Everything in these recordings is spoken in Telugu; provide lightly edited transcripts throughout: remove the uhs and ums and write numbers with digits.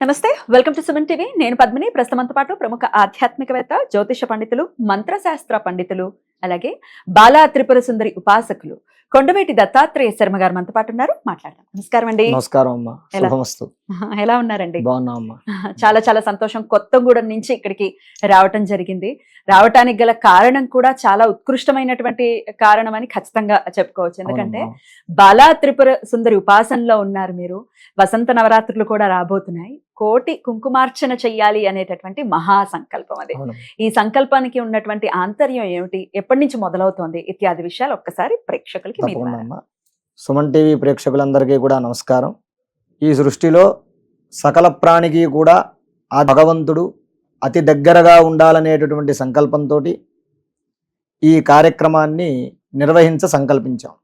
నమస్తే, వెల్కమ్ టు సుమన్ టీవీ. నేను పద్మిని. ప్రస్తుతంతో పాటు ప్రముఖ ఆధ్యాత్మికవేత్త, జ్యోతిష పండితులు, మంత్రశాస్త్ర పండితులు, అలాగే బాలా త్రిపుర సుందరి ఉపాసకులు కొండవేటి దత్తాత్రేయ శర్మ గారు మనతో పాటు ఉన్నారు. మాట్లాడదాం. నమస్కారం అండి. నమస్కారం అమ్మా. శుభమస్తు. ఎలా ఉన్నారండి? బాగున్నా అమ్మా. చాలా చాలా సంతోషం. కొత్తగూడెం నుంచి ఇక్కడికి రావటం జరిగింది. రావటానికి గల కారణం కూడా చాలా ఉత్కృష్టమైనటువంటి కారణం అని ఖచ్చితంగా చెప్పుకోవచ్చు. ఎందుకంటే బాలా త్రిపుర సుందరి ఉపాసనలో ఉన్నారు మీరు. వసంత నవరాత్రులు కూడా రాబోతున్నాయి. కోటి కుంకుమార్చన చెయ్యాలి అనేటటువంటి మహా సంకల్పం అది. ఈ సంకల్పానికి ఉన్నటువంటి ఆంతర్యం ఏమిటి, ఎప్పటి నుంచి మొదలవుతోంది, ఇత్యాది విషయాలు ఒక్కసారి ప్రేక్షకులకి సుమన్ టీవీ ప్రేక్షకులందరికీ కూడా నమస్కారం. ఈ సృష్టిలో సకల ప్రాణికి కూడా ఆ భగవంతుడు అతి దగ్గరగా ఉండాలనేటటువంటి సంకల్పంతో ఈ కార్యక్రమాన్ని సంకల్పించాం.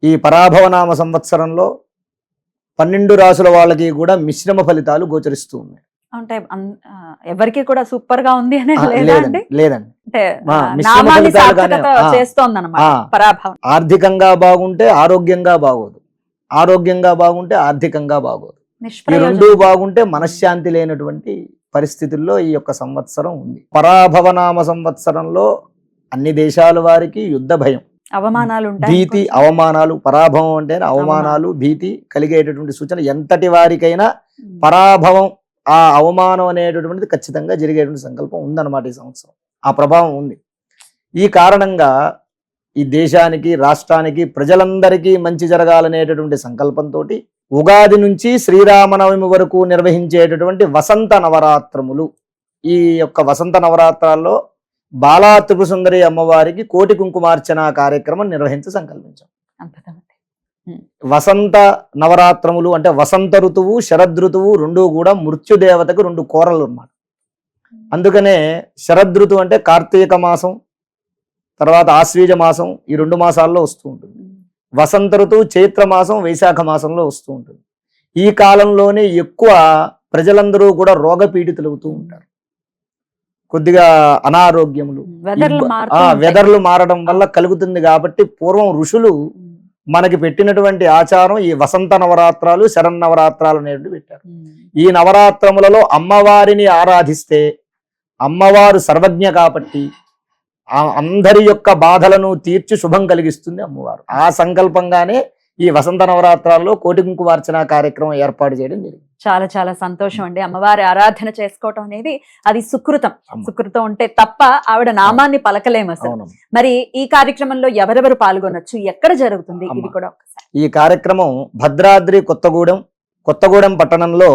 ఈ పరాభవనామ సంవత్సరంలో 12 రాసుల వాళ్ళకి కూడా మిశ్రమ ఫలితాలు గోచరిస్తూ ఉన్నాయి. అంటే ఎవరికి కూడా సూపర్ గా ఉంది లేదండి. ఆర్థికంగా బాగుంటే ఆరోగ్యంగా బాగోదు, ఆరోగ్యంగా బాగుంటే ఆర్థికంగా బాగోదు. ఈ రెండూ బాగుంటే మనశ్శాంతి లేనటువంటి పరిస్థితుల్లో ఈ యొక్క సంవత్సరం ఉంది. పరాభవనామ సంవత్సరంలో అన్ని దేశాల వారికి యుద్ధ భయం, అవమానాలు, భీతి, అవమానాలు. పరాభవం అంటే అవమానాలు, భీతి కలిగేటటువంటి సూచన. ఎంతటి వారికైనా పరాభవం, ఆ అవమానం అనేటటువంటిది ఖచ్చితంగా జరిగేటువంటి సంకల్పం ఉందన్నమాట ఈ సంవత్సరం. ఆ ప్రభావం ఉంది. ఈ కారణంగా ఈ దేశానికి, రాష్ట్రానికి, ప్రజలందరికీ మంచి జరగాలనేటటువంటి సంకల్పంతో ఉగాది నుంచి శ్రీరామనవమి వరకు నిర్వహించేటటువంటి వసంత నవరాత్రములు, ఈ యొక్క వసంత నవరాత్రాల్లో బాలా త్రిపుర సుందరి అమ్మవారికి కోటి కుంకుమార్చన కార్యక్రమం సంకల్పించాం. వసంత నవరాత్రములు అంటే వసంత ఋతువు, శరదృతువు రెండూ కూడా మృత్యుదేవతకు 2 కోరలు అన్నమాట. అందుకనే శరదృతువు అంటే కార్తీక మాసం, తర్వాత ఆశ్వీజ మాసం, ఈ 2 మాసాల్లో వస్తూ ఉంటుంది. వసంత ఋతువు చైత్ర మాసం, వైశాఖ మాసంలో వస్తూ ఉంటుంది. ఈ కాలంలోనే ఎక్కువ ప్రజలందరూ కూడా రోగపీడితులవుతూ ఉంటారు. కొద్దిగా అనారోగ్యములు, వెదర్లు మారడం వల్ల కలుగుతుంది. కాబట్టి పూర్వం ఋషులు మనకి పెట్టినటువంటి ఆచారం ఈ వసంత నవరాత్రాలు, శరన్నవరాత్రాలు అనేవి పెట్టారు. ఈ నవరాత్రములలో అమ్మవారిని ఆరాధిస్తే అమ్మవారు సర్వజ్ఞ కాబట్టి అందరి యొక్క బాధలను తీర్చి శుభం కలిగిస్తుంది అమ్మవారు. ఆ సంకల్పంగానే ఈ వసంత నవరాత్రాల్లో కోటి కుంకుమార్చన కార్యక్రమం ఏర్పాటు చేయడం జరిగింది. చాలా చాలా సంతోషం అండి. అమ్మవారి ఆరాధన చేసుకోవటం అనేది అది సుకృతం. సుకృతం ఉంటే తప్ప ఆవిడ నామాన్ని పలకలేము అసలు. మరి ఈ కార్యక్రమంలో ఎవరెవరు పాల్గొనొచ్చు, ఎక్కడ జరుగుతుంది, ఇది కూడా ఒకసారి. ఈ కార్యక్రమం భద్రాద్రి కొత్తగూడెం పట్టణంలో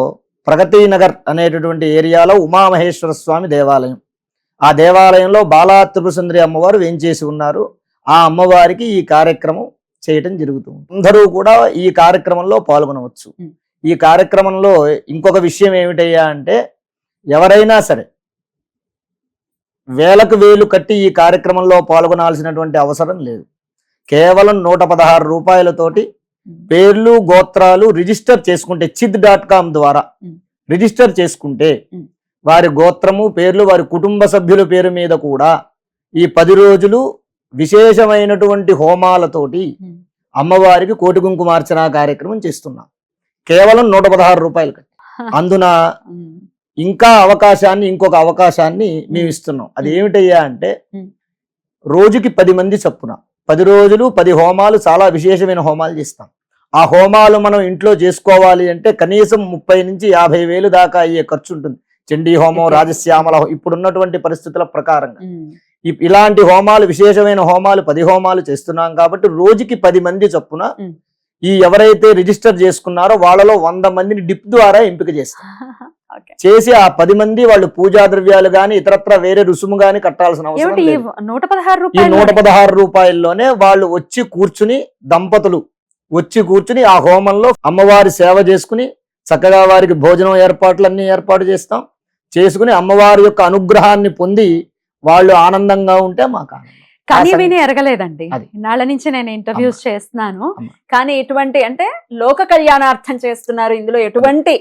ప్రగతి నగర్ అనేటటువంటి ఏరియాలో ఉమామహేశ్వర స్వామి దేవాలయం. ఆ దేవాలయంలో బాలా త్రిపుర సుందరి అమ్మవారు వేంచేసి ఉన్నారు. ఆ అమ్మవారికి ఈ కార్యక్రమం చేయటం జరుగుతుంది. అందరూ కూడా ఈ కార్యక్రమంలో పాల్గొనవచ్చు. ఈ కార్యక్రమంలో ఇంకొక విషయం ఏమిటయ్యా అంటే, ఎవరైనా సరే వేలకు వేలు కట్టి ఈ కార్యక్రమంలో పాల్గొనాల్సినటువంటి అవసరం లేదు. కేవలం 116 రూపాయలతోటి పేర్లు, గోత్రాలు రిజిస్టర్ చేసుకుంటే, chid.com ద్వారా రిజిస్టర్ చేసుకుంటే వారి గోత్రము, పేర్లు, వారి కుటుంబ సభ్యుల పేరు మీద కూడా ఈ 10 రోజులు విశేషమైనటువంటి హోమాలతోటి అమ్మవారికి కోటి కుంకుమార్చన కార్యక్రమం చేస్తున్నాం. కేవలం 116 రూపాయలు కట్టి. అందున ఇంకా ఇంకొక అవకాశాన్ని మేము ఇస్తున్నాం. అది ఏమిటయ్యా అంటే, రోజుకి 10 మంది చొప్పున 10 రోజులు 10 హోమాలు, చాలా విశేషమైన హోమాలు చేస్తాం. ఆ హోమాలు మనం ఇంట్లో చేసుకోవాలి అంటే కనీసం 30 నుంచి 50 వేలు దాకా అయ్యే ఖర్చు ఉంటుంది. చండీ హోమం, రాజశ్యామల, ఇప్పుడున్నటువంటి పరిస్థితుల ప్రకారంగా ఇలాంటి హోమాలు, విశేషమైన హోమాలు 10 హోమాలు చేస్తున్నాం. కాబట్టి రోజుకి 10 మంది చొప్పున ఈ ఎవరైతే రిజిస్టర్ చేసుకున్నారో వాళ్ళలో 100 మందిని డిప్ ద్వారా ఎంపిక చేస్తాం. చేసి ఆ 10 మంది వాళ్ళు పూజా ద్రవ్యాలు గాని ఇతరత్ర వేరే రుసుము గాని కట్టాల్సిన అవసరం లేదు. ఈ 116 రూపాయల్లోనే వాళ్ళు వచ్చి కూర్చుని, దంపతులు వచ్చి కూర్చుని ఆ హోమంలో అమ్మవారి సేవ చేసుకుని చక్కగా వారికి భోజనం ఏర్పాట్లన్నీ ఏర్పాటు చేస్తాం. చేసుకుని అమ్మవారి యొక్క అనుగ్రహాన్ని పొంది వాళ్ళు ఆనందంగా ఉంటే మాకు ఆనందం. కానీ విని ఎరగలేదండి. నాళ్ళ నుంచి నేను ఇంటర్వ్యూస్ చేస్తున్నాను, కానీ ఎటువంటి అంటే లోక కళ్యాణార్థం చేస్తున్నారు, ఇందులో ఎటువంటి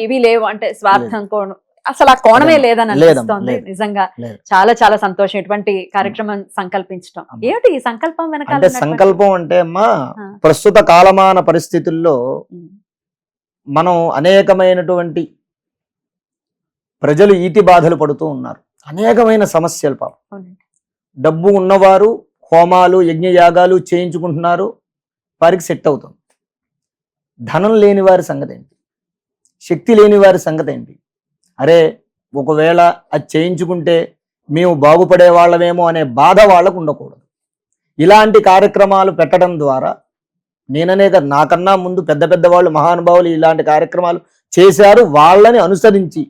ఇవి లేవు, అంటే స్వార్థం కోణం, అసలు ఆ కోణమే లేదని అనిపిస్తోంది. నిజంగా చాలా చాలా సంతోషం ఇటువంటి కార్యక్రమం సంకల్పించడం. ఏమిటి ఈ సంకల్పం వెనకాల? సంకల్పం అంటే అమ్మా, ప్రస్తుత కాలమాన పరిస్థితుల్లో మనం అనేకమైనటువంటి ప్రజలు ఈతి బాధలు పడుతూ ఉన్నారు. అనేకమైన సమస్యలు పాపం. అవునండి. డబ్బు ఉన్నవారు హోమాలు యజ్ఞయాగాలు చేయించుకుంటున్నారు, వారికి సెట్ అవుతుంది. ధనం లేని వారి సంగతి ఏంటి, శక్తి లేని వారి సంగతి ఏంటి? అరే ఒకవేళ అది చేయించుకుంటే మేము బాగుపడే వాళ్ళమేమో అనే బాధ వాళ్ళకు ఉండకూడదు. ఇలాంటి కార్యక్రమాలు పెట్టడం ద్వారా నేననే కదా, నాకన్నా ముందు పెద్ద పెద్ద వాళ్ళు మహానుభావులు ఇలాంటి కార్యక్రమాలు చేశారు. వాళ్ళని అనుసరించి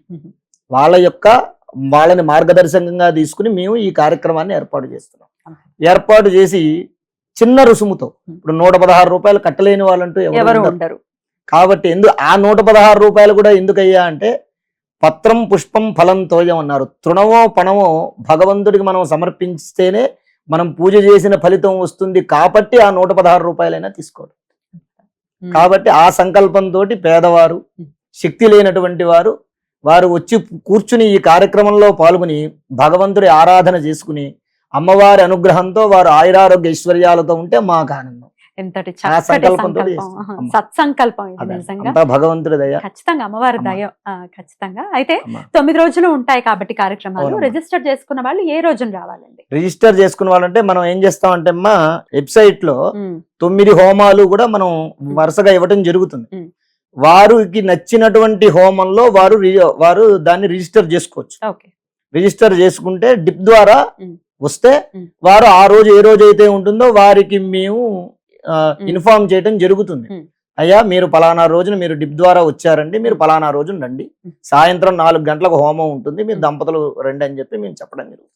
వాళ్ళని మార్గదర్శకంగా తీసుకుని మేము ఈ కార్యక్రమాన్ని ఏర్పాటు చేస్తున్నాం. ఏర్పాటు చేసి చిన్న రుసుముతో, ఇప్పుడు 116 రూపాయలు కట్టలేని వాళ్ళంటూ ఎవరు ఉండరు. కాబట్టి ఆ 116 రూపాయలు కూడా ఎందుకయ్యా అంటే పత్రం పుష్పం ఫలం తోయం అన్నారు. తృణమో పణమో భగవంతుడికి మనం సమర్పిస్తేనే మనం పూజ చేసిన ఫలితం వస్తుంది. కాబట్టి ఆ 116 రూపాయలైనా తీసుకోరు. కాబట్టి ఆ సంకల్పంతో పేదవారు, శక్తి లేనటువంటి వారు వచ్చి కూర్చుని ఈ కార్యక్రమంలో పాల్గొని భగవంతుడి ఆరాధన చేసుకుని అమ్మవారి అనుగ్రహంతో వారు ఆయురారోగ్య ఐశ్వర్యాలతో ఉంటే మాకు ఆనందం. ఎంతటి సత్సంకల్పం ఇది నిజంగా. భగవంతుడి దయ, ఖచ్చితంగా అమ్మవారి దయ. ఖచ్చితంగా. అయితే 9 రోజులు ఉంటాయి కాబట్టి కార్యక్రమాలు రిజిస్టర్ చేసుకున్న వాళ్ళు ఏ రోజున రావాలండి? రిజిస్టర్ చేసుకున్న వాళ్ళంటే మనం ఏం చేస్తామంటే అమ్మా, వెబ్సైట్ లో 9 హోమాలు కూడా మనం వరుసగా ఇవ్వటం జరుగుతుంది. వారికి నచ్చినటువంటి హోమంలో వారు దాన్ని రిజిస్టర్ చేసుకోవచ్చు. రిజిస్టర్ చేసుకుంటే డిప్ ద్వారా వస్తే వారు ఆ రోజు ఏ రోజు అయితే ఉంటుందో వారికి మేము ఇన్ఫార్మ్ చేయడం జరుగుతుంది. అయ్యా మీరు పలానా రోజున మీరు డిప్ ద్వారా వచ్చారండి, మీరు పలానా రోజున రండి, సాయంత్రం 4 గంటలకు హోమం ఉంటుంది, మీరు దంపతులు రండి అని చెప్పి మేము చెప్పడం జరుగుతుంది.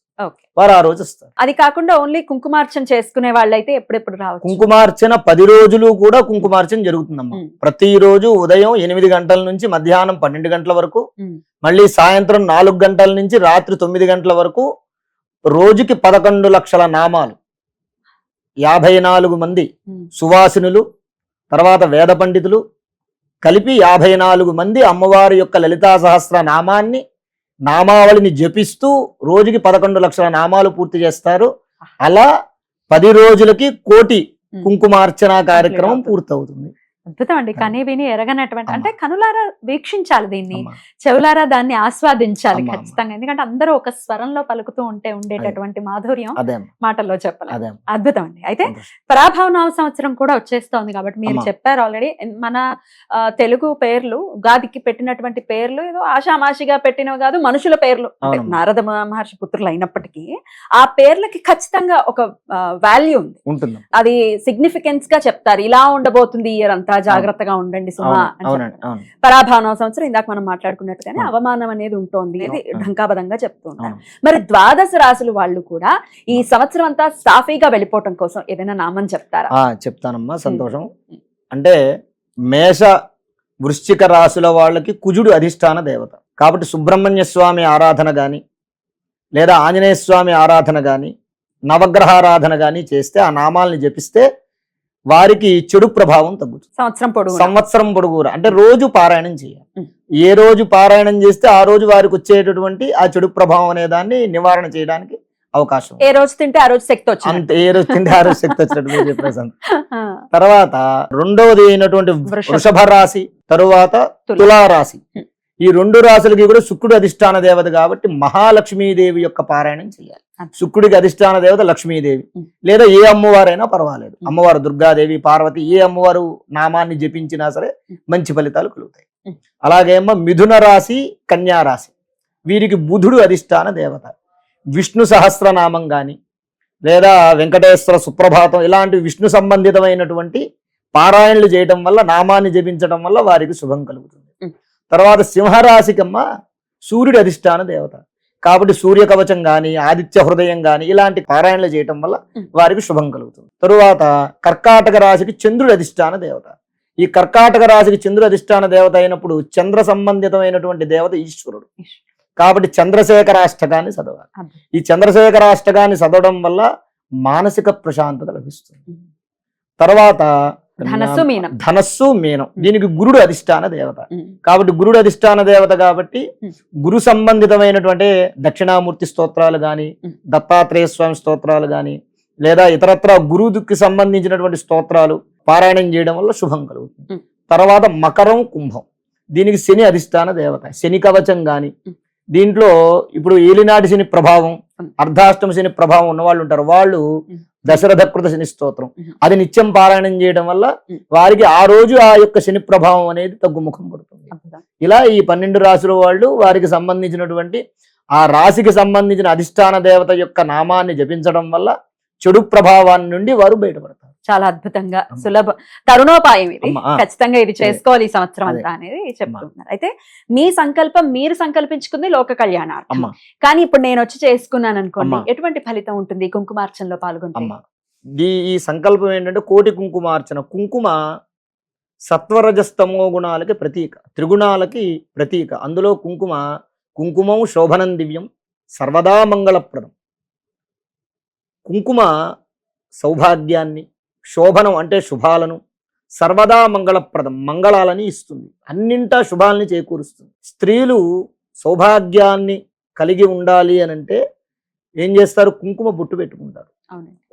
వారు ఆ రోజు వస్తారు. అది కాకుండా ఓన్లీ కుంకుమార్చన చేసుకునే వాళ్ళైతే ఎప్పుడెప్పుడు రావచ్చు? కుంకుమార్చన 10 రోజులు కూడా కుంకుమార్చన జరుగుతుందమ్మా. ప్రతిరోజు ఉదయం 8 గంటల నుంచి మధ్యాహ్నం 12 గంటల వరకు, మళ్ళీ సాయంత్రం 4 గంటల నుంచి రాత్రి 9 గంటల వరకు, రోజుకి 11 లక్షల నామాలు, 54 మంది సువాసినులు, తర్వాత వేద పండితులు కలిపి 54 మంది అమ్మవారి యొక్క లలితా సహస్ర నామావళిని జపిస్తూ రోజుకి 11 లక్షల నామాలు పూర్తి చేస్తారు. అలా 10 రోజులకి 1 కోటి కుంకుమార్చన కార్యక్రమం పూర్తవుతుంది. అద్భుతం అండి. కని విని ఎరగనటువంటి, అంటే కనులారా వీక్షించాలి దీన్ని, చెవులారా దాన్ని ఆస్వాదించాలి ఖచ్చితంగా. ఎందుకంటే అందరూ ఒక స్వరంలో పలుకుతూ ఉండేటటువంటి మాధుర్యం మాటల్లో చెప్పాలి. అద్భుతం అండి. అయితే పరాభవ నవ సంవత్సరం కూడా వచ్చేస్తోంది కాబట్టి మీరు చెప్పారు ఆల్రెడీ, మన తెలుగు పేర్లు ఉగాదికి పెట్టినటువంటి పేర్లు ఏదో ఆషామాషిగా పెట్టినవి కాదు, మనుషుల పేర్లు. నారద మహర్షి పుత్రులు అయినప్పటికీ ఆ పేర్లకి ఖచ్చితంగా ఒక వాల్యూ ఉంది, అది సిగ్నిఫికెన్స్ గా చెప్తారు. ఇలా ఉండబోతుంది ఇయర్ అంతా, జాగ్రత్తగా ఉండండి సుమా. పరాభావ సంవత్సరం ఇందాక మనం మాట్లాడుకున్నట్టుగానే అవమానం అనేది ఉంటుంది, ఢంకాబద్ధంగా చెప్తూ ఉంటారు. మరి 12 రాశులు వాళ్ళు కూడా ఈ సంవత్సరం అంతా సాఫీగా వెళ్ళిపోవటం కోసం ఏదైనా నామం చెప్తారా? చెప్తానమ్మా, సంతోషం. అంటే మేష వృశ్చిక రాశుల వాళ్ళకి కుజుడు అధిష్టాన దేవత కాబట్టి సుబ్రహ్మణ్య స్వామి ఆరాధన గాని, లేదా ఆంజనేయ స్వామి ఆరాధన గాని, నవగ్రహారాధన గాని చేస్తే, ఆ నామాల్ని జపిస్తే వారికి చెడు ప్రభావం తగ్గుతుంది. సంవత్సరం పొడుగురా అంటే రోజు పారాయణం చేయాలి. ఏ రోజు పారాయణం చేస్తే ఆ రోజు వారికి వచ్చేటటువంటి ఆ చెడు ప్రభావం అనే దాన్ని నివారణ చేయడానికి అవకాశం. ఏ రోజు తింటే ఆ రోజు శక్తి వచ్చింది, అంతే. ఏ రోజు తింటే ఆ రోజు శక్తి వచ్చినట్టు చెప్పేసి. తర్వాత రెండవది అయినటువంటి వృషభ రాశి, తరువాత తులారాశి. ఈ 2 రాశులకి కూడా శుక్రుడు అధిష్టాన దేవత కాబట్టి మహాలక్ష్మీదేవి యొక్క పారాయణం చేయాలి. శుక్రుడికి అధిష్టాన దేవత లక్ష్మీదేవి, లేదా ఏ అమ్మవారైనా పర్వాలేదు. అమ్మవారు దుర్గాదేవి, పార్వతి, ఏ అమ్మవారు నామాన్ని జపించినా సరే మంచి ఫలితాలు కలుగుతాయి. అలాగే మిథున రాశి, కన్యా రాశి, వీరికి బుధుడు అధిష్టాన దేవత. విష్ణు సహస్రనామం గాని, లేదా వెంకటేశ్వర సుప్రభాతం, ఇలాంటి విష్ణు సంబంధితమైనటువంటి పారాయణలు చేయటం వల్ల, నామాన్ని జపించడం వల్ల వారికి శుభం కలుగుతుంది. తర్వాత సింహరాశికమ్మ సూర్యుడి అధిష్టాన దేవత కాబట్టి సూర్య కవచం గాని, ఆదిత్య హృదయం గాని ఇలాంటి పారాయణలు చేయటం వల్ల వారికి శుభం కలుగుతుంది. తరువాత కర్కాటక రాశికి చంద్రుడి అధిష్టాన దేవత. ఈ కర్కాటక రాశికి చంద్రుడి అధిష్టాన దేవత అయినప్పుడు చంద్ర సంబంధితమైనటువంటి దేవత ఈశ్వరుడు కాబట్టి చంద్రశేఖరాష్టకాన్ని చదవాలి. ఈ చంద్రశేఖరాష్టకాన్ని చదవడం వల్ల మానసిక ప్రశాంతత లభిస్తుంది. తర్వాత ధనస్సు మీనం, దీనికి గురుడు అధిష్టాన దేవత కాబట్టి గురుడు అధిష్టాన దేవత కాబట్టి గురు సంబంధితమైనటువంటి దక్షిణామూర్తి స్తోత్రాలు గాని, దత్తాత్రేయ స్వామి స్తోత్రాలు గాని, లేదా ఇతరత్ర గురువుకి సంబంధించినటువంటి స్తోత్రాలు పారాయణం చేయడం వల్ల శుభం కలుగుతుంది. తర్వాత మకరం, కుంభం, దీనికి శని అధిష్టాన దేవత, శని కవచం గాని, దీంట్లో ఇప్పుడు ఏలినాటి శని ప్రభావం, అర్ధాష్టమ శని ప్రభావం ఉన్న వాళ్ళు ఉంటారు, వాళ్ళు దశరథకృత శని స్తోత్రం అది నిత్యం పారాయణం చేయడం వల్ల వారికి ఆ రోజు ఆ యొక్క శని ప్రభావం అనేది తగ్గుముఖం పడుతుంది. ఇలా ఈ 12 రాశుల వాళ్ళు వారికి సంబంధించినటువంటి ఆ రాశికి సంబంధించిన అధిష్టాన దేవత యొక్క నామాన్ని జపించడం వల్ల చెడు ప్రభావాన్ని నుండి వారు బయటపడతారు. చాలా అద్భుతంగా సులభ తరుణోపాయం ఇది. ఖచ్చితంగా ఇది చేసుకోవాలి ఈ సంవత్సరం అదే. అంతా అనేది చెప్తున్నారు. అయితే మీ సంకల్పం మీరు సంకల్పించుకుంది లోక కళ్యాణార్థం. అమ్మా కానీ ఇప్పుడు నేను వచ్చి చేసుకున్నాను అనుకోండి, అమ్మా. ఎటువంటి ఫలితం ఉంటుంది ఈ కుంకుమార్చనలో పాల్గొంటే? అమ్మ ఈ సంకల్పం ఏంటంటే కోటి కుంకుమార్చన. కుంకుమ సత్వరజస్తమో గుణాలకి ప్రతీక, త్రిగుణాలకి ప్రతీక. అందులో కుంకుమం శోభనం దివ్యం సర్వదా మంగళప్రదం. కుంకుమ సౌభాగ్యాన్ని, శోభనం అంటే శుభాలను, సర్వదా మంగళప్రదం మంగళాలని ఇస్తుంది, అన్నింటా శుభాలని చేకూరుస్తుంది. స్త్రీలు సౌభాగ్యాన్ని కలిగి ఉండాలి అని అంటే ఏం చేస్తారు? కుంకుమ బొట్టు పెట్టుకుంటారు.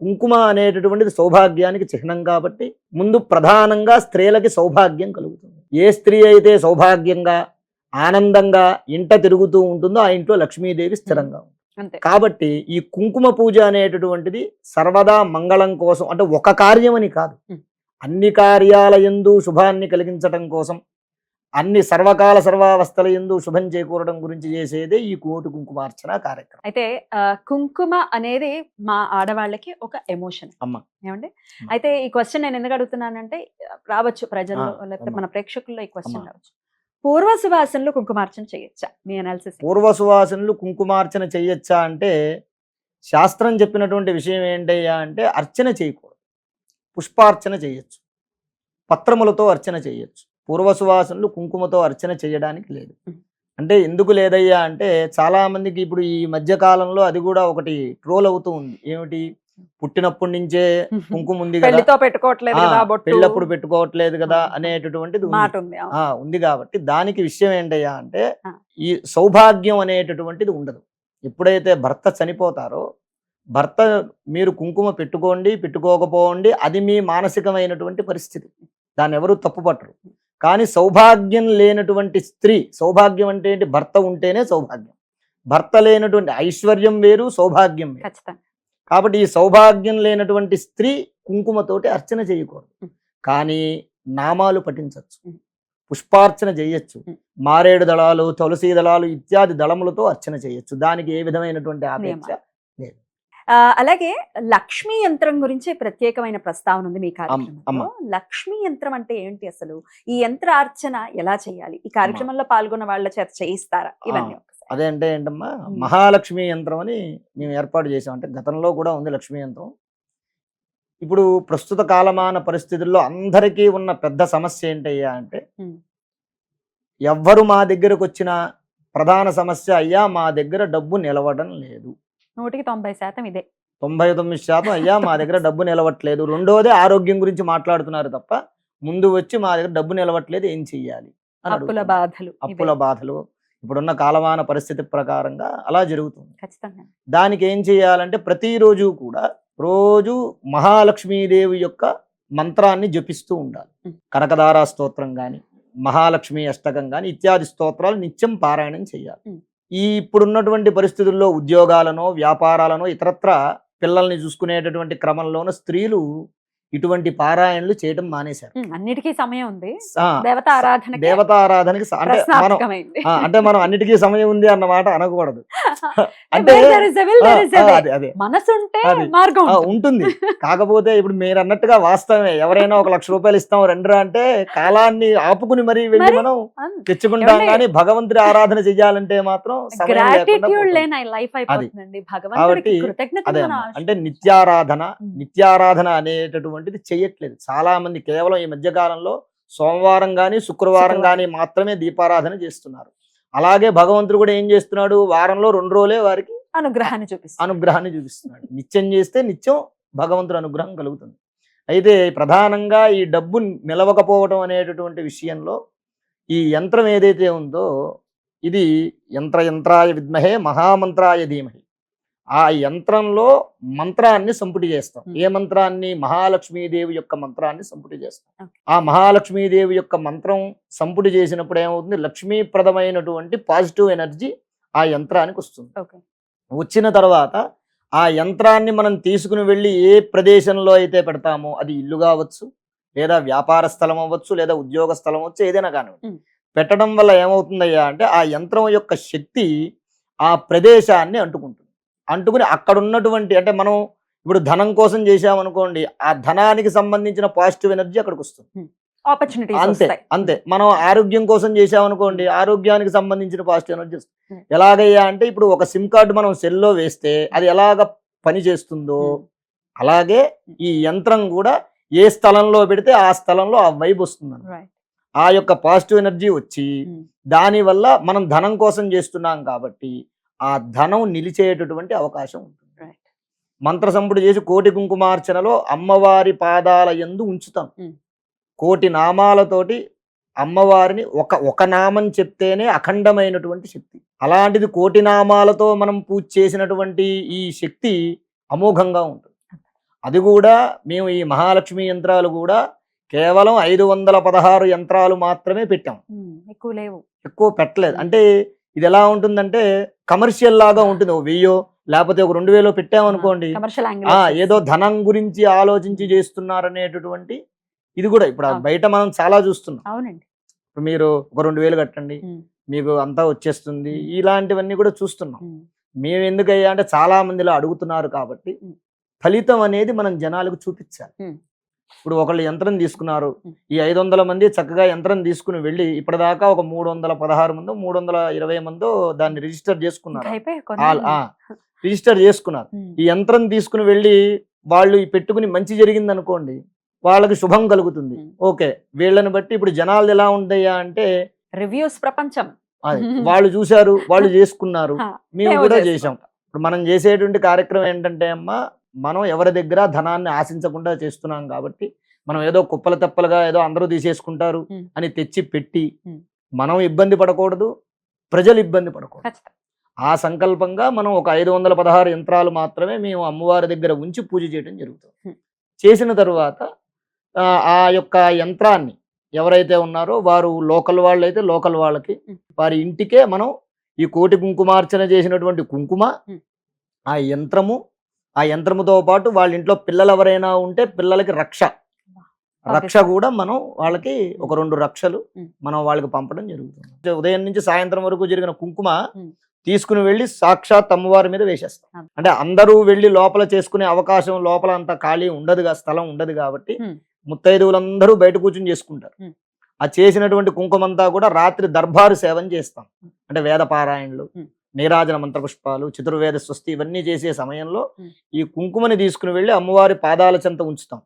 కుంకుమ అనేటటువంటిది సౌభాగ్యానికి చిహ్నం కాబట్టి ముందు ప్రధానంగా స్త్రీలకి సౌభాగ్యం కలుగుతుంది. ఏ స్త్రీ అయితే సౌభాగ్యంగా ఆనందంగా ఇంట తిరుగుతూ ఉంటుందో ఆ ఇంట్లో లక్ష్మీదేవి స్థిరంగా ఉంటుంది. కాబట్టి ఈ కుంకుమ పూజ అనేటటువంటిది సర్వదా మంగళం కోసం, అంటే ఒక కార్యమని కాదు, అన్ని కార్యాల యందు శుభాన్ని కలిగించడం కోసం, అన్ని సర్వకాల సర్వావస్థల యందు శుభం చేకూరడం గురించి చేసేదే ఈ కోటి కుంకుమార్చన కార్యక్రమం. అయితే కుంకుమ అనేది మా ఆడవాళ్ళకి ఒక ఎమోషన్ అమ్మ. ఏమండి? అయితే ఈ క్వశ్చన్ నేను ఎందుకు అడుగుతున్నానంటే, రావచ్చు ప్రజల్లో లేకపోతే మన ప్రేక్షకుల్లో ఈ క్వశ్చన్ రావచ్చు, పూర్వ సువాసనలు కుంకుమార్చన చేయొచ్చా? మీ అనాలిసిస్. పూర్వ సువాసనలు కుంకుమార్చన చేయొచ్చా అంటే శాస్త్రం చెప్పినటువంటి విషయం ఏంటయ్యా అంటే అర్చన చేయకూడదు, పుష్పార్చన చేయొచ్చు, పత్రములతో అర్చన చేయొచ్చు. పూర్వ సువాసనలు కుంకుమతో అర్చన చేయడానికి లేదు. అంటే ఎందుకు లేదయ్యా అంటే చాలా మందికి ఇప్పుడు ఈ మధ్య కాలంలో అది కూడా ఒకటి ట్రోల్ అవుతూ ఉంది. ఏమిటి? పుట్టినప్పటి నుంచే కుంకుమ ఉంది కదా, పెళ్ళప్పుడు పెట్టుకోవట్లేదు కదా అనేటటువంటిది ఉంది. కాబట్టి దానికి విషయం ఏంటయ్యా అంటే ఈ సౌభాగ్యం అనేటటువంటిది ఉండదు. ఎప్పుడైతే భర్త చనిపోతారో భర్త మీరు కుంకుమ పెట్టుకోండి పెట్టుకోకపోండి అది మీ మానసికమైనటువంటి పరిస్థితి, దాన్ని ఎవరు తప్పుపట్టరు. కానీ సౌభాగ్యం లేనటువంటి స్త్రీ, సౌభాగ్యం అంటే ఏంటి? భర్త ఉంటేనే సౌభాగ్యం, భర్త లేనటువంటి ఐశ్వర్యం వేరు, సౌభాగ్యం వేరు. కాబట్టి ఈ సౌభాగ్యం లేనటువంటి స్త్రీ కుంకుమతోటి అర్చన చేయకూడదు. కానీ నామాలు పఠించవచ్చు, పుష్పార్చన చేయొచ్చు, మారేడు దళాలు, తులసి దళాలు ఇత్యాది దళములతో అర్చన చేయొచ్చు. దానికి ఏ విధమైనటువంటి ఆపేక్ష లేదు. అలాగే లక్ష్మీ యంత్రం గురించి ప్రత్యేకమైన ప్రస్తావన ఉంది మీ కార్యక్రమంలో. లక్ష్మీ యంత్రం అంటే ఏంటి అసలు? ఈ యంత్ర అర్చన ఎలా చేయాలి? ఈ కార్యక్రమంలో పాల్గొన్న వాళ్ళ చేత చేయిస్తారా? ఇవన్నీ అదే అంటే ఏంటమ్మా, మహాలక్ష్మి యంత్రం అని మేము ఏర్పాటు చేసాం. అంటే గతంలో కూడా ఉంది లక్ష్మీ యంత్రం. ఇప్పుడు ప్రస్తుత కాలమాన పరిస్థితుల్లో అందరికీ ఉన్న పెద్ద సమస్య ఏంటయ్యా అంటే, ఎవ్వరు మా దగ్గరకు వచ్చిన ప్రధాన సమస్య, అయ్యా మా దగ్గర డబ్బు నిలవడం లేదు. 100% ఇదే. 99% అయ్యా మా దగ్గర డబ్బు నిలవట్లేదు. రెండోదే ఆరోగ్యం గురించి మాట్లాడుతున్నారు తప్ప ముందు వచ్చి మా దగ్గర డబ్బు నిలవట్లేదు, ఏం చెయ్యాలి? అప్పుల బాధలు ఇప్పుడున్న కాలమాన పరిస్థితి ప్రకారంగా అలా జరుగుతుంది. ఖచ్చితంగా దానికి ఏం చేయాలంటే ప్రతిరోజు కూడా రోజు మహాలక్ష్మీదేవి యొక్క మంత్రాన్ని జపిస్తూ ఉండాలి. కనకదారా స్తోత్రం గాని, మహాలక్ష్మి అష్టకం గాని ఇత్యాది స్తోత్రాలు నిత్యం పారాయణం చేయాలి. ఈ ఇప్పుడున్నటువంటి పరిస్థితుల్లో ఉద్యోగాలను, వ్యాపారాలను, ఇతరత్ర పిల్లల్ని చూసుకునేటటువంటి క్రమంలోనూ స్త్రీలు ఇటువంటి పారాయణలు చేయడం మానేశారు. అన్నిటికీ సమయం ఉంది, దేవతా ఆరాధనకి అంటే మనం అన్నిటికీ సమయం ఉంది అన్న మాట అనకూడదు. అంటే అదే ఉంటుంది. కాకపోతే ఇప్పుడు మీరు అన్నట్టుగా వాస్తవమే, ఎవరైనా 1 లక్ష రూపాయలు ఇస్తాం రండిరా అంటే కాలాన్ని ఆపుకుని మరి వెళ్ళి మనం తెచ్చుకుంటాం. కానీ భగవంతుడి ఆరాధన చెయ్యాలంటే మాత్రం కాబట్టి అదే అంటే నిత్యారాధన అనేటటువంటి చెయ్యట్లేదు చాలా మంది. కేవలం ఈ మధ్య కాలంలో సోమవారం గాని శుక్రవారం గాని మాత్రమే దీపారాధన చేస్తున్నారు. అలాగే భగవంతుడు కూడా ఏం చేస్తున్నాడు? వారంలో 2 రోజులే వారికి అనుగ్రహాన్ని చూపిస్తున్నాడు. నిత్యం చేస్తే నిత్యం భగవంతుడు అనుగ్రహం కలుగుతుంది. అయితే ప్రధానంగా ఈ డబ్బు నిలవకపోవడం అనేటటువంటి విషయంలో ఈ యంత్రం ఏదైతే ఉందో ఇది యంత్రాయ విద్మహే మహామంత్రాయ ధీమహి ఆ యంత్రంలో మంత్రాన్ని సంపుటి చేస్తాం. ఏ మంత్రాన్ని? మహాలక్ష్మీదేవి యొక్క మంత్రాన్ని సంపుటి చేస్తాం. ఆ మహాలక్ష్మీదేవి యొక్క మంత్రం సంపుటి చేసినప్పుడు ఏమవుతుంది? లక్ష్మీప్రదమైనటువంటి పాజిటివ్ ఎనర్జీ ఆ యంత్రానికి వస్తుంది. వచ్చిన తర్వాత ఆ యంత్రాన్ని మనం తీసుకుని వెళ్ళి ఏ ప్రదేశంలో అయితే పెడతామో, అది ఇల్లు కావచ్చు, లేదా వ్యాపార స్థలం అవ్వచ్చు, లేదా ఉద్యోగ స్థలం అవ్వచ్చు, ఏదైనా కానివ్వండి. పెట్టడం వల్ల ఏమవుతుందయ్యా అంటే ఆ యంత్రం యొక్క శక్తి ఆ ప్రదేశాన్ని అంటుకుంటుంది. అంటుకుని అక్కడ ఉన్నటువంటి, అంటే మనం ఇప్పుడు ధనం కోసం చేసామనుకోండి, ఆ ధనానికి సంబంధించిన పాజిటివ్ ఎనర్జీ అక్కడికి వస్తుంది. అంతే అంతే. మనం ఆరోగ్యం కోసం చేసామనుకోండి, ఆరోగ్యానికి సంబంధించిన పాజిటివ్ ఎనర్జీ వస్తుంది. ఎలాగయ్యా అంటే ఇప్పుడు ఒక సిమ్ కార్డు మనం సెల్లో వేస్తే అది ఎలాగ పని చేస్తుందో అలాగే ఈ యంత్రం కూడా ఏ స్థలంలో పెడితే ఆ స్థలంలో ఆ వైబ్ వస్తుంది. ఆ యొక్క పాజిటివ్ ఎనర్జీ వచ్చి దానివల్ల మనం ధనం కోసం చేస్తున్నాం కాబట్టి ఆ ధనం నిలిచేటటువంటి అవకాశం ఉంటుంది. మంత్ర సంపుటి చేసి కోటి కుంకుమార్చనలో అమ్మవారి పాదాల యందు ఉంచుతాం. కోటి నామాలతోటి అమ్మవారిని ఒక నామం చెప్తేనే అఖండమైనటువంటి శక్తి. అలాంటిది కోటి నామాలతో మనం పూజ చేసినటువంటి ఈ శక్తి అమోఘంగా ఉంటుంది. అది కూడా మేము ఈ మహాలక్ష్మి యంత్రాలు కూడా కేవలం 516 యంత్రాలు మాత్రమే పెట్టాం. ఎక్కువ పెట్టలేదు. అంటే ఇది ఎలా ఉంటుందంటే కమర్షియల్ లాగా ఉంటుంది. 1000 లేకపోతే ఒక 2000 పెట్టామనుకోండి, ఏదో ధనం గురించి ఆలోచించి చేస్తున్నారనేటటువంటి ఇది కూడా ఇప్పుడు బయట మనం చాలా చూస్తున్నాం. ఇప్పుడు మీరు ఒక 2000 కట్టండి మీకు అంతా వచ్చేస్తుంది, ఇలాంటివన్నీ కూడా చూస్తున్నాం. మేము ఎందుకయ్యా అంటే చాలా మందిలో అడుగుతున్నారు కాబట్టి ఫలితం అనేది మనం జనాలకు చూపించాలి. ఇప్పుడు ఒకళ్ళు యంత్రం తీసుకున్నారు, ఈ 500 మంది చక్కగా యంత్రం తీసుకుని వెళ్ళి ఇప్పటిదాకా ఒక 316 మందో 320 మందో దాన్ని రిజిస్టర్ చేసుకున్నారు. రిజిస్టర్ చేసుకున్నారు. ఈ యంత్రం తీసుకుని వెళ్ళి వాళ్ళు పెట్టుకుని మంచి జరిగింది అనుకోండి, వాళ్ళకి శుభం కలుగుతుంది. ఓకే, వీళ్ళని బట్టి ఇప్పుడు జనాలు ఎలా ఉంటాయా అంటే రివ్యూస్ ప్రపంచం. అది వాళ్ళు చూశారు, వాళ్ళు చేసుకున్నారు, మేము కూడా చేసాం. ఇప్పుడు మనం చేసేటువంటి కార్యక్రమం ఏంటంటే అమ్మా, మనం ఎవరి దగ్గర ధనాన్ని ఆశించకుండా చేస్తున్నాం కాబట్టి మనం ఏదో కుప్పల తెప్పలుగా ఏదో అందరూ తీసేసుకుంటారు అని తెచ్చి పెట్టి మనం ఇబ్బంది పడకూడదు, ప్రజలు ఇబ్బంది పడకూడదు. ఆ సంకల్పంగా మనం ఒక 516 యంత్రాలు మాత్రమే మేము అమ్మవారి దగ్గర ఉంచి పూజ చేయడం జరుగుతుంది. చేసిన తరువాత ఆ యొక్క యంత్రాన్ని ఎవరైతే ఉన్నారో వారు లోకల్ వాళ్ళైతే లోకల్ వాళ్ళకి, వారి ఇంటికే మనం ఈ కోటి కుంకుమార్చన చేసినటువంటి కుంకుమ, ఆ యంత్రముతో పాటు వాళ్ళ ఇంట్లో పిల్లలు ఎవరైనా ఉంటే పిల్లలకి రక్ష కూడా మనం వాళ్ళకి ఒక 2 రక్షలు మనం వాళ్ళకి పంపడం జరుగుతుంది. ఉదయం నుంచి సాయంత్రం వరకు జరిగిన కుంకుమ తీసుకుని వెళ్ళి సాక్షాత్ అమ్మవారి మీద వేసేస్తాం. అంటే అందరూ వెళ్ళి లోపల చేసుకునే అవకాశం, లోపల అంతా ఖాళీ ఉండదుగా, స్థలం ఉండదు కాబట్టి ముత్తైదువులందరూ బయట కూర్చుని చేసుకుంటారు. ఆ చేసినటువంటి కుంకుమంతా కూడా రాత్రి దర్బారు సేవని చేస్తాం. అంటే వేద పారాయణలు, నీరాజన మంత్రపుష్పాలు, చతుర్వేద స్వస్తి ఇవన్నీ చేసే సమయంలో ఈ కుంకుమని తీసుకుని వెళ్ళి అమ్మవారి పాదాల చెంత ఉంచుతాం.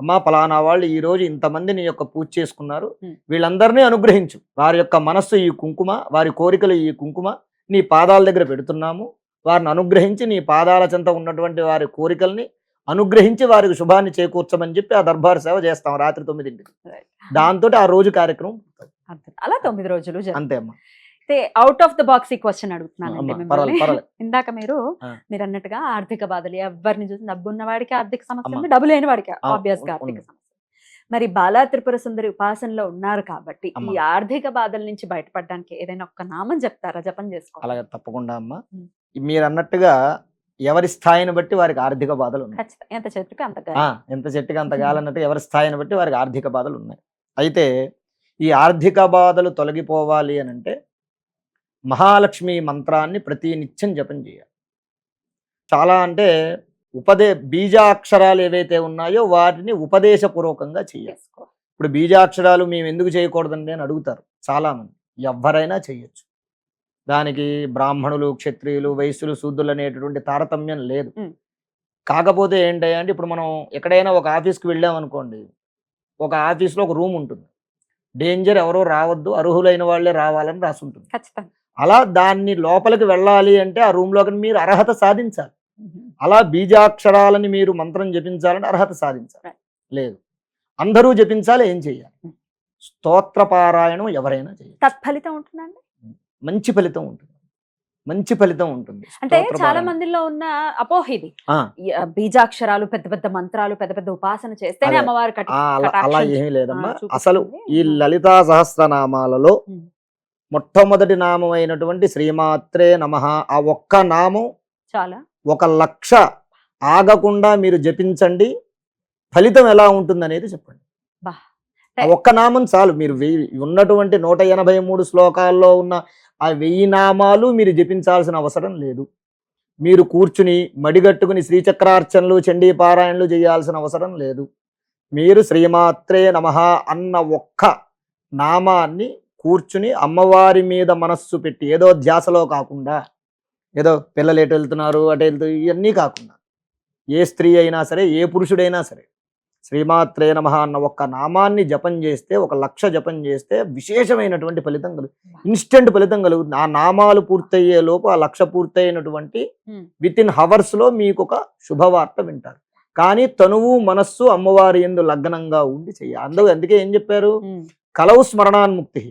అమ్మా, పలానా వాళ్ళు ఈ రోజు ఇంతమంది నీ యొక్క పూజ చేసుకున్నారు, వీళ్ళందరినీ అనుగ్రహించు. వారి యొక్క మనస్సు ఈ కుంకుమ, వారి కోరికలు ఈ కుంకుమ నీ పాదాల దగ్గర పెడుతున్నాము, వారిని అనుగ్రహించి నీ పాదాల చెంత ఉన్నటువంటి వారి కోరికల్ని అనుగ్రహించి వారికి శుభాన్ని చేకూర్చమని చెప్పి ఆ దర్బార్ సేవ చేస్తాం రాత్రి 9ంటికి. దాంతో ఆ రోజు కార్యక్రమం అలా 9 రోజులు అంతే అమ్మా. అవుట్ ఆఫ్ ద బాక్స్ ఈ క్వశ్చన్ అడుగుతున్నాను. ఇందాక మీరు అన్నట్టుగా ఆర్థిక బాధలు, ఎవరిని చూసి డబ్బు ఉన్న వాడికి ఆర్థిక సమస్య ఉంది, డబ్బు లేని వాడికి ఆబ్వియస్ గా ఆర్థిక సమస్య. మరి బాలా త్రిపుర సుందరి ఉపాసనలో ఉన్నారు కాబట్టి ఈ ఆర్థిక బాధల నుంచి బయటపడడానికి ఏదైనా ఒక్క నామం చెప్తారా? జపం చేసుకో. అలాగే తప్పకుండా అమ్మా. మీరు అన్నట్టుగా ఎవరి స్థాయిని బట్టి వారికి ఆర్థిక బాధలు ఉన్నాయి. ఎంత చెట్టుకి అంత గాలన్నట్టు ఎవరి స్థాయిని బట్టి వారికి ఆర్థిక బాధలు ఉన్నాయి. అయితే ఈ ఆర్థిక బాధలు తొలగిపోవాలి అని అంటే మహాలక్ష్మి మంత్రాన్ని ప్రతి నిత్యం జపం చేయాలి. చాలా అంటే బీజాక్షరాలు ఏవైతే ఉన్నాయో వాటిని ఉపదేశపూర్వకంగా చేయాలి. ఇప్పుడు బీజాక్షరాలు మేము ఎందుకు చేయకూడదండి అని అడుగుతారు చాలా మంది. ఎవరైనా చేయొచ్చు. దానికి బ్రాహ్మణులు, క్షత్రియులు, వైశ్యులు, శూద్రులు అనేటటువంటి తారతమ్యం లేదు. కాకపోతే ఏంటంటే ఇప్పుడు మనం ఎక్కడైనా ఒక ఆఫీస్కి వెళ్ళామనుకోండి, ఒక ఆఫీస్లో ఒక రూమ్ ఉంటుంది. డేంజర్, ఎవరో రావద్దు, అర్హులైన వాళ్ళే రావాలని రాసి ఉంటుంది. అలా దాన్ని లోపలికి వెళ్ళాలి అంటే ఆ రూమ్లోకి మీరు అర్హత సాధించాలి. అలా బీజాక్షరాలని మీరు మంత్రం జపించాలని అర్హత సాధించాలి. లేదు, అందరూ జపించాలి. ఏం చేయాలి? స్తోత్ర పారాయణం ఎవరైనా చేయాలి. తత్ఫలితం ఉంటుందండి, మంచి ఫలితం ఉంటుంది. మంచి ఫలితం ఉంటుంది. అంటే స్తోత్ర చాలా పారాయణ. మందిలో ఉన్న అపోహ ఇది. ఆ, బీజాక్షరాలు, పెద్ద పెద్ద మంత్రాలు, పెద్ద పెద్ద ఉపాసన చేస్తేనే అదే. అమ్మవారి అలా కటాక్షం ఏమీ లేదమ్మా. చూపిస్తుంది. అసలు ఈ లలితా సహస్రనామాలలో ఉమ్. మొట్టమొదటి నామం అయినటువంటి శ్రీమాత్రే నమః, ఆ ఒక్క నామం చాలా 1,00,000 ఆగకుండా మీరు జపించండి, ఫలితం ఎలా ఉంటుందనేది చెప్పండి. బా. ఆ ఒక్క నామం చాలు. మీరు ఉన్నటువంటి 183 శ్లోకాల్లో ఉన్న ఆ 1000 నామాలు మీరు జపించాల్సిన అవసరం లేదు. మీరు కూర్చుని మడిగట్టుకుని శ్రీచక్రార్చనలు, చండీ పారాయణలు చేయాల్సిన అవసరం లేదు. మీరు శ్రీమాత్రే నమః అన్న ఒక్క నామాన్ని కూర్చుని అమ్మవారి మీద మనస్సు పెట్టి, ఏదో ధ్యాసలో కాకుండా, ఏదో పిల్లలు ఎటు వెళ్తున్నారు అటు వెళ్తున్నారు ఇవన్నీ కాకుండా, ఏ స్త్రీ అయినా సరే, ఏ పురుషుడైనా సరే, శ్రీమాత్రే నమః అన్న ఒక్క నామాన్ని జపం చేస్తే, 1,00,000 జపం చేస్తే విశేషమైనటువంటి ఫలితం ఇన్స్టెంట్ ఫలితం కలుగుతుంది. ఆ నామాలు పూర్తయ్యే లోపు ఆ 1,00,000 పూర్తయినటువంటి విత్ ఇన్ హవర్స్ లో మీకు ఒక శుభవార్త వింటారు. కానీ తనువు మనస్సు అమ్మవారి యందు లగ్నంగా ఉండి చెయ్యాలి. అందుకే ఏం చెప్పారు? కలవు స్మరణాన్ముక్తి.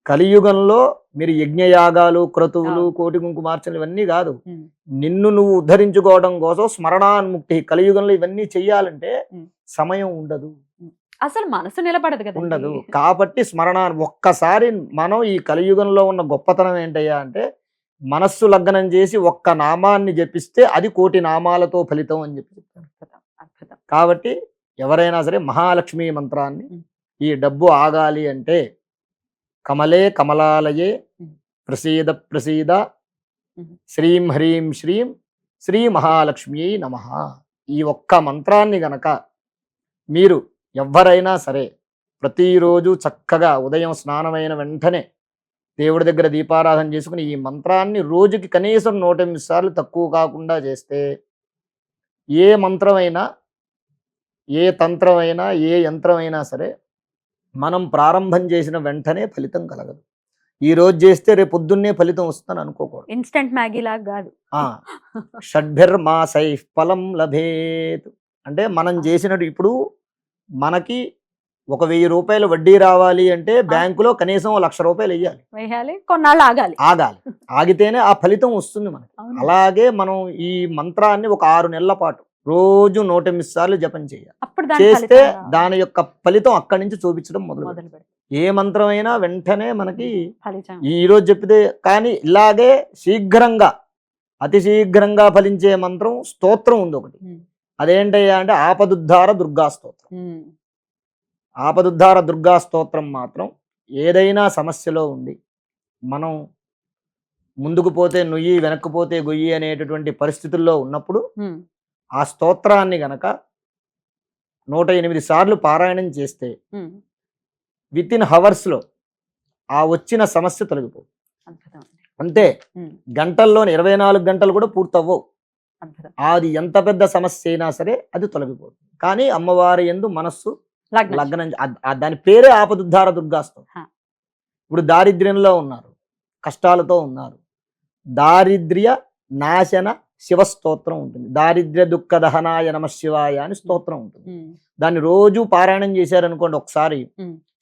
కలియుగంలో మీరు యజ్ఞయాగాలు, క్రతువులు, కోటి కుంకుమార్చనలు ఇవన్నీ కాదు. నిన్ను నువ్వు ఉద్ధరించుకోవడం కోసం స్మరణాన్ముక్తి. కలియుగంలో ఇవన్నీ చెయ్యాలంటే సమయం ఉండదు, అసలు మనసు నిలబడదు కదా, ఉండదు. కాబట్టి ఒక్కసారి మనం ఈ కలియుగంలో ఉన్న గొప్పతనం ఏంటయ్యా అంటే, మనస్సు లగ్నం చేసి ఒక్క నామాన్ని జపిస్తే అది 1,000,000 నామాలతో ఫలితం అని చెప్పి చెప్తారు. కాబట్టి ఎవరైనా సరే మహాలక్ష్మి మంత్రాన్ని, ఈ డబ్బు ఆగాలి అంటే కమలే కమలాలయే ప్రసీద ప్రసీద శ్రీం హ్రీం శ్రీం శ్రీ మహాలక్ష్మి నమః, ఈ ఒక్క మంత్రాన్ని గనక మీరు ఎవరైనా సరే ప్రతిరోజు చక్కగా ఉదయం స్నానమైన వెంటనే దేవుడి దగ్గర దీపారాధన చేసుకుని ఈ మంత్రాన్ని రోజుకి కనీసం 108 సార్లు తక్కువ కాకుండా చేస్తే, ఏ మంత్రమైనా, ఏ తంత్రమైనా, ఏ యంత్రమైనా సరే మనం ప్రారంభం చేసిన వెంటనే ఫలితం కలగదు. ఈ రోజు చేస్తే రేపు పొద్దున్నే ఫలితం వస్తుందని అనుకోకూడదు. ఇన్స్టెంట్ మ్యాగీ లాగా కాదు. షడ్భిర్మాసై ఫలం లభేత్ అంటే మనం చేసినట్టు, ఇప్పుడు మనకి 1,000 రూపాయలు వడ్డీ రావాలి అంటే బ్యాంకులో కనీసం 1,00,000 రూపాయలు వేయాలి, కొన్నాళ్ళు ఆగాలి. ఆగితేనే ఆ ఫలితం వస్తుంది మనకి. అలాగే మనం ఈ మంత్రాన్ని ఒక 6 నెలల పాటు రోజు 108 సార్లు జపం చేయాలి. చేస్తే దాని యొక్క ఫలితం అక్కడి నుంచి చూపించడం మొదలు. ఏ మంత్రమైనా వెంటనే మనకి ఈ రోజు చెప్పితే, కానీ ఇలాగే శీఘ్రంగా, అతి శీఘ్రంగా ఫలించే మంత్రం స్తోత్రం ఉంది ఒకటి. అదేంటయ్యా అంటే ఆపదుద్ధార దుర్గా స్తోత్రం. ఆపదుద్ధార దుర్గా స్తోత్రం మాత్రం ఏదైనా సమస్యలో ఉండి మనం ముందుకు పోతే నుయ్యి, వెనక్కి పోతే గొయ్యి అనేటటువంటి పరిస్థితుల్లో ఉన్నప్పుడు ఆ స్తోత్రాన్ని గనక 108 సార్లు పారాయణం చేస్తే విత్ ఇన్ హవర్స్ లో ఆ వచ్చిన సమస్య తొలగిపోదు. అంతే, గంటల్లోనే 24 గంటలు కూడా పూర్తవ్వవు. అది ఎంత పెద్ద సమస్య అయినా సరే అది తొలగిపోతుంది. కానీ అమ్మవారి యందు మనస్సు లగ్నం, దాని పేరే ఆపదుద్ధార దుర్గాస్తం. ఇప్పుడు దారిద్ర్యంలో ఉన్నారు, కష్టాలతో ఉన్నారు, దారిద్ర్య నాశన శివస్తోత్రం ఉంటుంది. దారిద్ర్య దుఃఖ దహనాయ నమ శివాయ అని స్తోత్రం ఉంటుంది. దాన్ని రోజు పారాయణం చేశారనుకోండి ఒకసారి,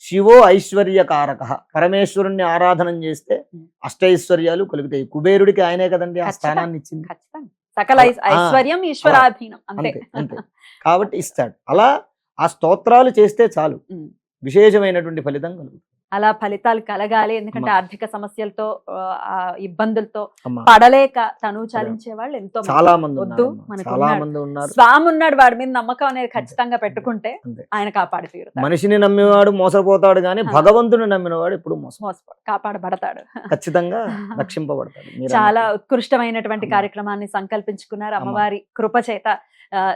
శివో ఐశ్వర్యకారక, పరమేశ్వరుణ్ణి ఆరాధన చేస్తే అష్టైశ్వర్యాలు కలుగుతాయి. కుబేరుడికి ఆయనే కదండి ఆ స్థానాన్ని ఇచ్చింది. సకల ఐశ్వర్యం ఈశ్వరాధీనం, అంతే. కాబట్టి ఇస్తాడు. అలా ఆ స్తోత్రాలు చేస్తే చాలు, విశేషమైనటువంటి ఫలితం కలుగుతుంది. అలా ఫలితాలు కలగాలి. ఎందుకంటే ఆర్థిక సమస్యలతో, ఇబ్బందులతో పడలేక తనువు చాలించే వాళ్ళు ఎంతో చాలా మంది వద్దు, ఉన్నారు. స్వామి ఉన్నాడు, వాడి మీద నమ్మకం అనేది ఖచ్చితంగా పెట్టుకుంటే ఆయన కాపాడి తీరుతాడు. మనిషిని నమ్మేవాడు మోసపోతాడు, కానీ భగవంతుని నమ్మినవాడు ఎప్పుడు మోసపోతాడు, కాపాడబడతాడు, ఖచ్చితంగా రక్షింపబడతాడు. చాలా ఉత్కృష్టమైనటువంటి కార్యక్రమాన్ని సంకల్పించుకున్నారు. అమ్మవారి కృప చేత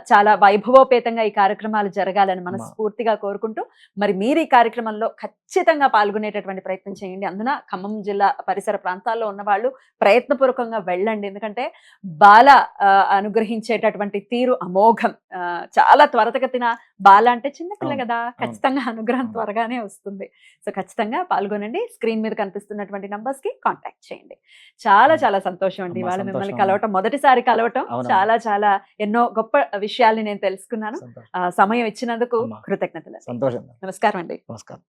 చాలా వైభవోపేతంగా ఈ కార్యక్రమాలు జరగాలని మనస్ఫూర్తిగా కోరుకుంటూ, మరి మీరు ఈ కార్యక్రమంలో ఖచ్చితంగా పాల్గొనేటటువంటి ప్రయత్నం చేయండి. అందున ఖమ్మం జిల్లా పరిసర ప్రాంతాల్లో ఉన్న వాళ్ళు ప్రయత్నపూర్వకంగా వెళ్ళండి. ఎందుకంటే బాల అనుగ్రహించేటటువంటి తీరు అమోఘం. చాలా త్వరతగతిన, బాల అంటే చిన్నపిల్ల కదా, ఖచ్చితంగా అనుగ్రహం త్వరగానే వస్తుంది. సో ఖచ్చితంగా పాల్గొనండి. స్క్రీన్ మీద కనిపిస్తున్నటువంటి నంబర్స్ కి కాంటాక్ట్ చేయండి. చాలా చాలా సంతోషం అండి ఇవాళ మిమ్మల్ని కలవటం, మొదటిసారి కలవటం. చాలా చాలా ఎన్నో గొప్ప విషయాల్ని నేను తెలుసుకున్నాను. సమయం ఇచ్చినందుకు కృతజ్ఞతలు. సంతోషం. నమస్కారం అండి. నమస్కారం.